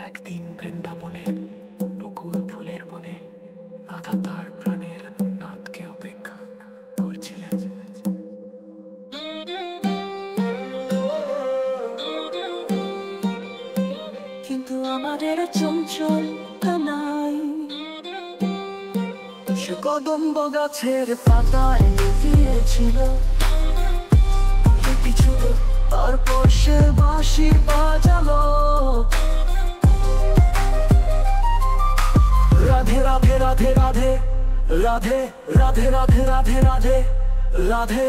একদিন বৃন্দাবনে বকুল ফুলের বনে রাধা তার প্রাণের নাথকে অপেক্ষা করছিলেন। কিন্তু আমাদের চঞ্চল কানাই সে কদম্ব গাছের পাতায় লুকিয়েছিল। কিছু তারপর সে বাঁশি বাজালো, রাধে রাধে রাধে রাধে রাধে রাধে রাধে রাধে রাধে রাধে।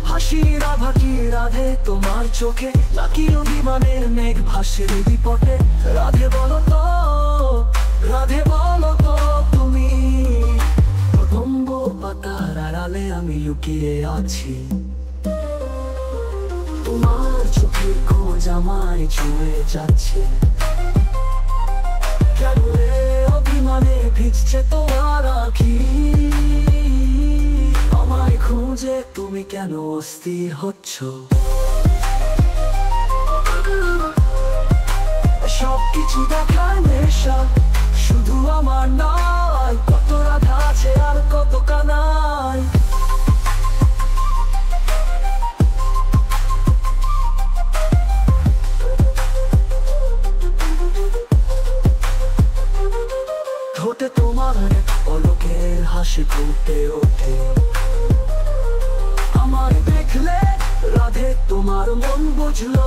হাসি রাধা কি রাধে তোমার চোখে, নাকি অভিমানের মেঘ ভাসে বিপটে? রাধে বলো তো, রাধে বলো তো তুমি। কদম্ব পাতার আড়ালে আমি লুকিয়ে আছি, তোমার চোখের খোঁজ আমায় ছুঁয়ে যাচ্ছে। কেন রে অভিমানে ভিজছে তোমার আঁখি? আমায় খুঁজে তুমি কেন অস্থির হচ্ছ? সবকিছু দেখার নেশা শুধু আমার নয়, কত রাধা আছে আর কত কানাই। ঠোঁটে তোমার পলকের হাসি ফুটে ওঠে, আমায় দেখলে রাধে তোমার মন বুঝলো।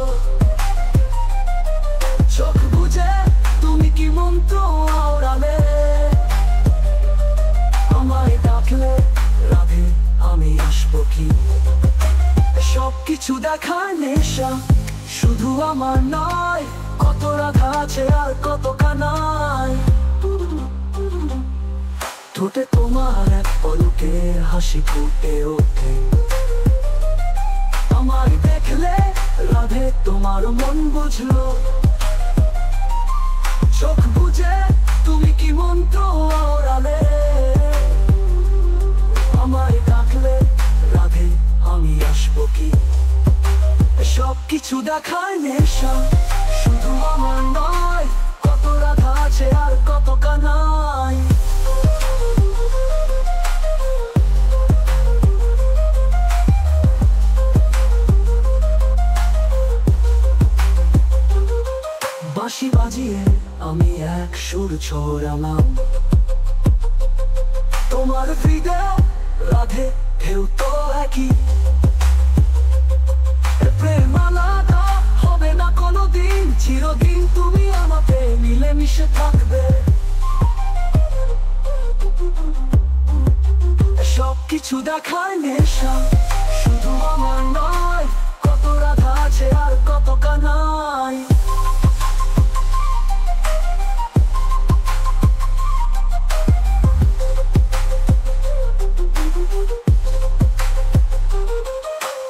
চোখ বুঝে তুমি কি মন্ত্র আওড়ালে? আমায় ডাকলে রাধে আমি আসবো কি? সবকিছু দেখার নেশা শুধু আমার নয়, কত রাধা আছে আর কত কানাই। ঠোঁটে তোমার এক পলকের হাসি ফুটে ওঠে, আমায় দেখলে রাধে তোমার মন বুঝলো। চোখ বুঝে তুমি কি মন্ত্র আওড়ালে? আমায় ডাকলে রাধে আমি আসবো কি? সবকিছু দেখার নেশা শুধু আমার নয়, কত রাধা আছে আর কত কানাই। বাঁশি বাজিয়ে আমি এক সুর ছড়ালাম, তোমার হৃদয় রাধে ঢেউ তো একই। প্রেম আলাদা হবে না কোনোদিন, চিরদিন তুমি আমাকে মিলেমিশে থাকবে। সবকিছু দেখার নেশা শুধু আমার নয়, কত রাধা আছে আর কত কানাই।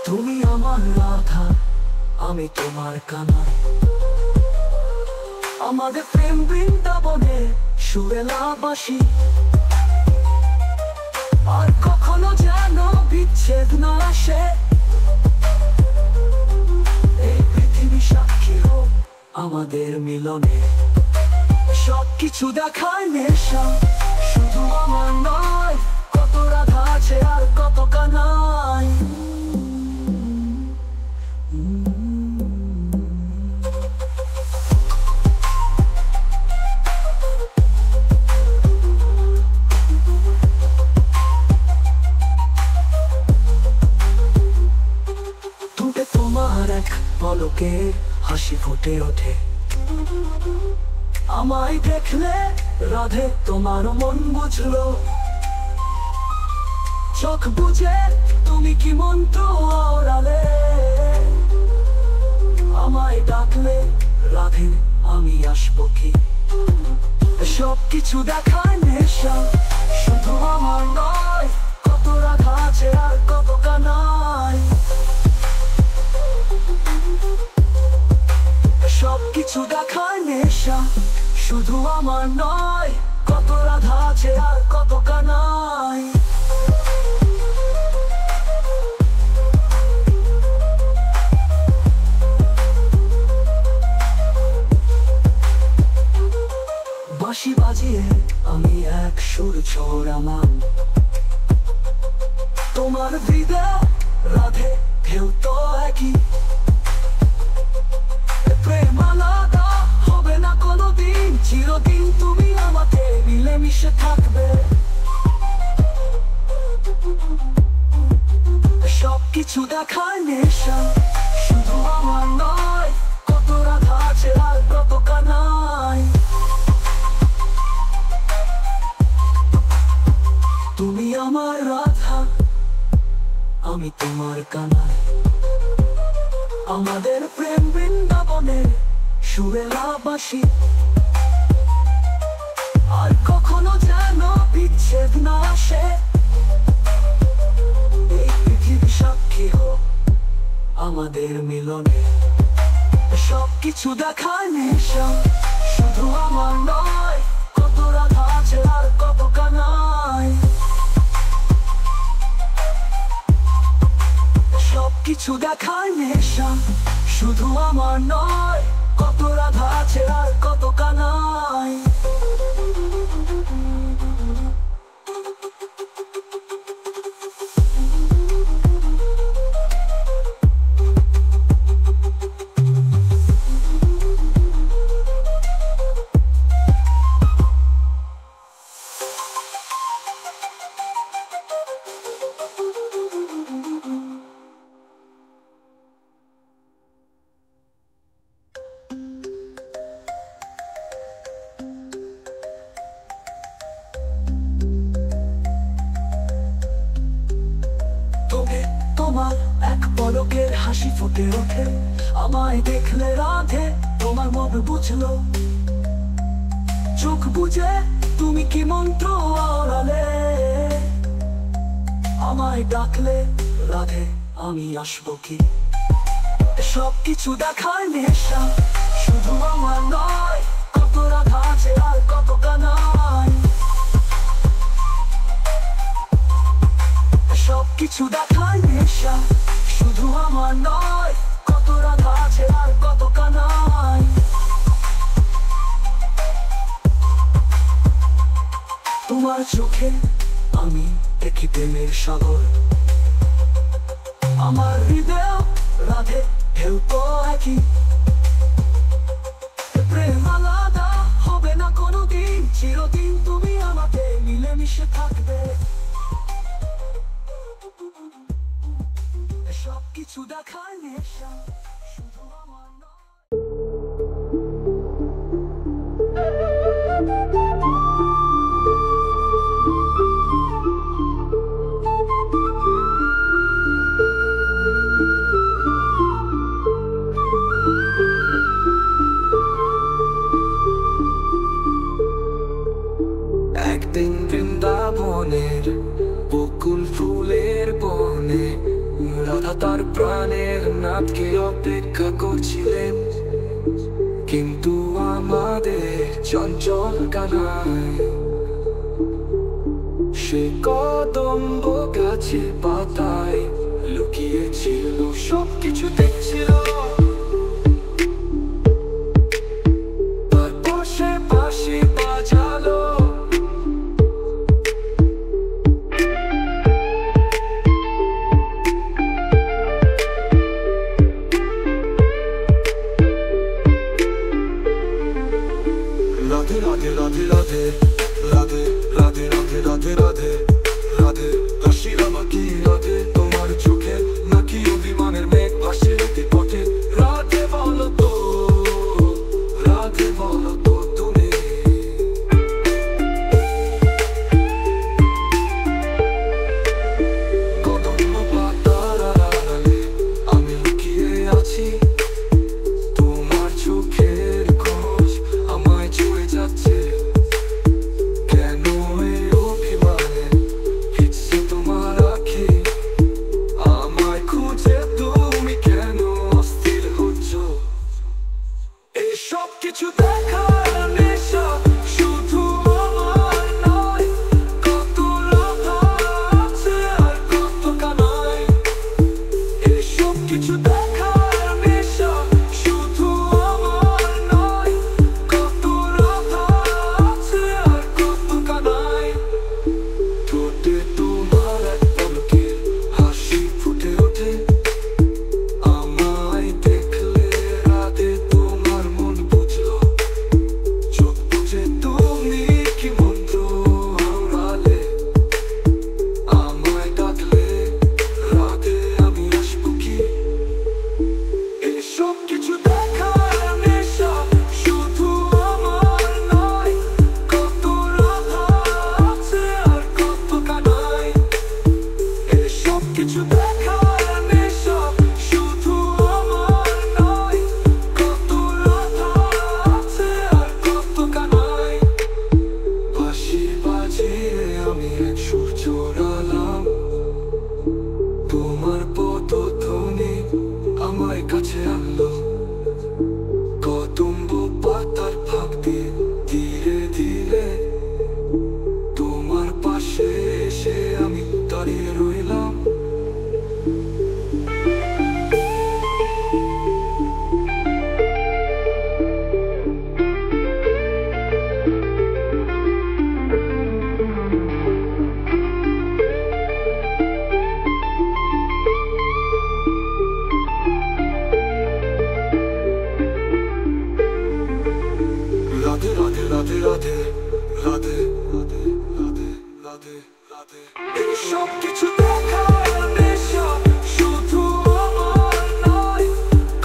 তুমি আমার রাধা আমি তোমার কানাই, আমাদের প্রেম বৃন্দাবনে সুরেলা বাঁশি। আর কখনো যেন বিচ্ছেদ না আসে, এই পৃথিবী সাক্ষী হোক আমাদের মিলনে। সবকিছু দেখার নেশা শুধু আমার নয়, কত রাধা আছে আর কত কানাই। তোমার এক পলকে হাসি ফুটে ওঠে, আমায় দেখলে রাধে তোমার মন বুঝলো। চোখ বুঝে তুমি কি মন্ত্র আওড়ালে? আমায় ডাকলে রাধে আমি আসবো কি? সবকিছু দেখার নেশা শুধু আমার নয়, কত রাধা আছে আর কত কানাই। সবকিছু দেখার নেশা শুধু আমার নয়, কত রাধা আছে আর কত কানাই। বাঁশি বাজিয়ে আমি এক সুর ছড়ালাম। তোমার হৃদয় রাধে ঢেউ তো একই, প্রেম আলাদা হবে না কোনোদিন, চিরদিন তুমি আমাকে মিলেমিশে থাকবে। সবকিছু দেখায় নেশা, শুধু আমার নয়, কত রাধা আছে আর কত কানাই। তুমি আমার রাধা, আমি তোমার কানাই। আমাদের প্রেম বৃন্দাবনে সুরেলা বাঁশি, আর কখনো যেন বিচ্ছেদ না আসে। এই পৃথিবী সাক্ষী হোক আমাদের মিলনে। সবকিছু দেখায় নেশা, শুধু আমার নয়, কত রাধা আছে আর কত কানাই। সবকিছু দেখায় নেশা, শুধু আমার নয়, কত রাধা আছে আর কত কানাই। তোমার এক পলকের হাসি ফুটে ওঠে, আমায় দেখলে রাধে তোমার মন বুঝলো। চোখ বুঝে তুমি কি মন্ত্র আওড়ালে, আমায় ডাকলে রাধে আমি আসবো কি। সবকিছু দেখায় নেশা, শুধু আমার নয়, কত রাধা আছে আর কত কানাই। সবকিছু দেখায় নেশা, শুধু আমার নয়, কত রাধা আছে আর কত কানাই। তোমার চোখে আমি দেখি প্রেমের সাগর, আমার হৃদয় রাধে ঢেউ তো একই। প্রেম আলাদা হবে না কোনোদিন, চিরদিন তুমি আমাকে মিলেমিশে থাকবে। সবকিছু দেখায় নেশা, শুধু আমার নয়। একদিন বৃন্দাবনের বকুল ফুলের বনে রাধা তার প্রাণের নাথকে অপেক্ষা করছিলেন, কিন্তু আমাদের চঞ্চল কানাই সে কদম্ব গাছে পাতায় লুকিয়েছিল, সবকিছু দেখছিল। তারপর সে বাঁশি বাজালো, রাধে রাধে রাধে রাধে রাধে রাধে রাধে রাধে রাধে রাধে হাসি আমাকে রাধে। তোমার চোখে নাকি অভিমানের মেঘ ভাসে রাতে পথে। রাধে বলো তো, রাধে বলো তো তুমি। কদম্ব পাতার আড়ালে আমি লুকিয়ে আছি, তোমার চোখের খোঁজ আমায় ছুঁয়ে যাচ্ছে। কেন এই অভিমানে ভিজছে তোমার আঁখি, আমায় খুঁজে তুমি কেন অস্থির হচ্ছ। এই সব কিছু দেখার নেশা, শুধু আমার নয়, কত রাধা আছে আর কত কানাই। এই সব কিছু দেখার নেশা, শুধু আমার নয়, কত রাধা আছে রাধে রাধে রাধে রাধে রাধে রাধে রাধে রাধে রাধে এই সব কিছু দেখার নেশা শুধু আমার নয়,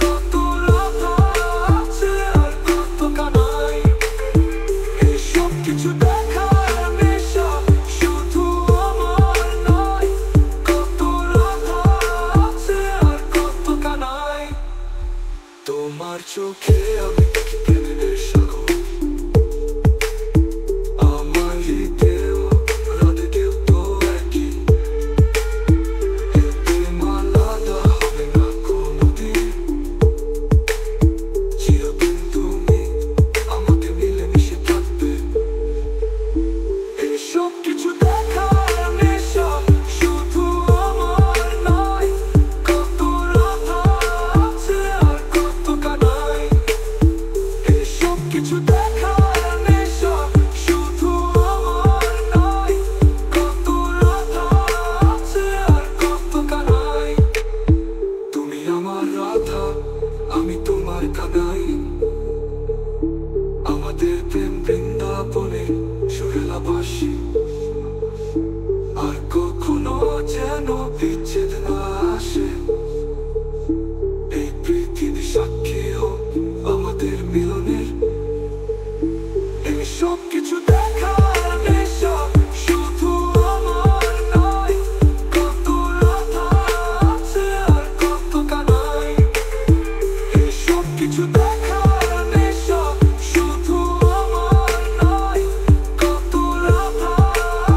কত রাধা আছে আর কত কানাই। এই সব কিছু দেখার নেশা শুধু আমার নয়, কত রাধা আছে আর কত কানাই। তোমার চোখে আমি দেখি প্রেমের সাগর, আমার হৃদয়েও রাধেতেও তো একই। এতে আলাদা হবে না কোনোদিন, চিরদিন তুমি আমাকে মিলেমিশে থাকবে। এই সব কিছু দেখার নেশা শুধু আমার নয়, কত রাধা আছে আর কত কানাই। এই সব কিছু দেখার নেশা শুধু আমার নয়, কত রাধা আছে আর কত কানাই। তুমি আমার রাধা, আমি তোমার কানাই। আমাদের প্রেম বৃন্দাবনে সুরেলা বাঁশি, আর কখনো যেন বিচ্ছেদ না আসে। এই পৃথিবী সাক্ষী হোক আমাদের মিলনের। এই সব কিছু দেখার নেশা শুধু আমার নয়, কত রাধা আছে আর কত কানাই। এই সব কিছু দেখার নেশা শুধু আমার নয়, কত রাধা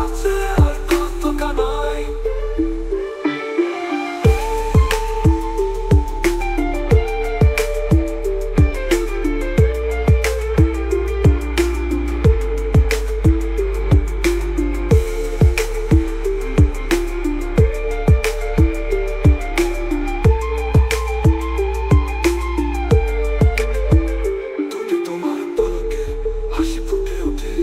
আছে আর কত কানাই। তুমি তোমার পলকে হাসি ফুটে ওঠে,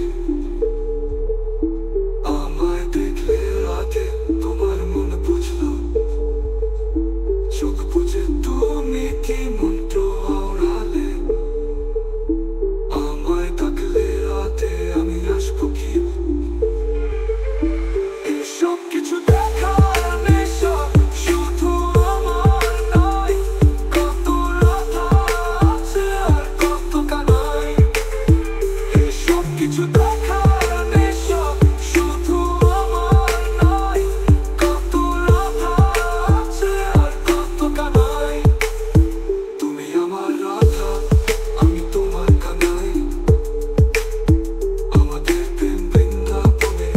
আমায় দেখলে রাতে তোমার মন বুঝলো। চোখ বুঝে তুমি কি মন্ত্র আওড়ালে, আমায় ডাকলে রাতে আমি আসবো কি। এই সব কিছু দেখার নেশা শুধু আমার নয়, কত রাধা আছে আর কত কানাই। এই সব কিছু দেখার নেশা শুধু আমার নয়, কত রাধা আছে আর কত কানাই। তুমি আমার রাধা, আমি তোমার কানাই। আমাদের প্রেম বৃন্দাবনে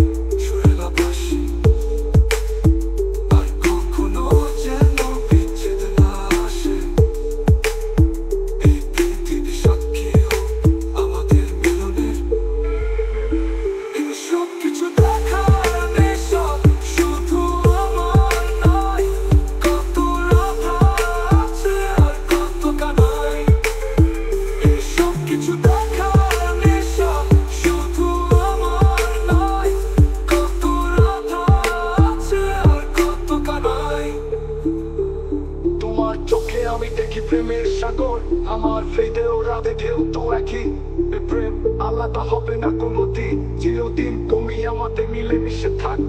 সুরেলা বাঁশি, আর কখনো যেন বিচ্ছেদ না আসে। এই পৃথিবী সাক্ষী হোক আমাদের মিলনের। এই সব কিছু দেখার নেশা শুধু আমার নয়, কত রাধা আছে আর কত কানাই। এই সব কিছু দেখার নেশা শুধু আমার নয়, কত রাধা আছে আর কত কানাই। তোমার চোখে আমি দেখি প্রেমের সাগর, আমার হৃদয়েও রাধেতেও তো একই। এ প্রেম আলাদা হবে না কোনোদিন, চিরদিন তুমি আমাদের মিলেমিশে থাকবে।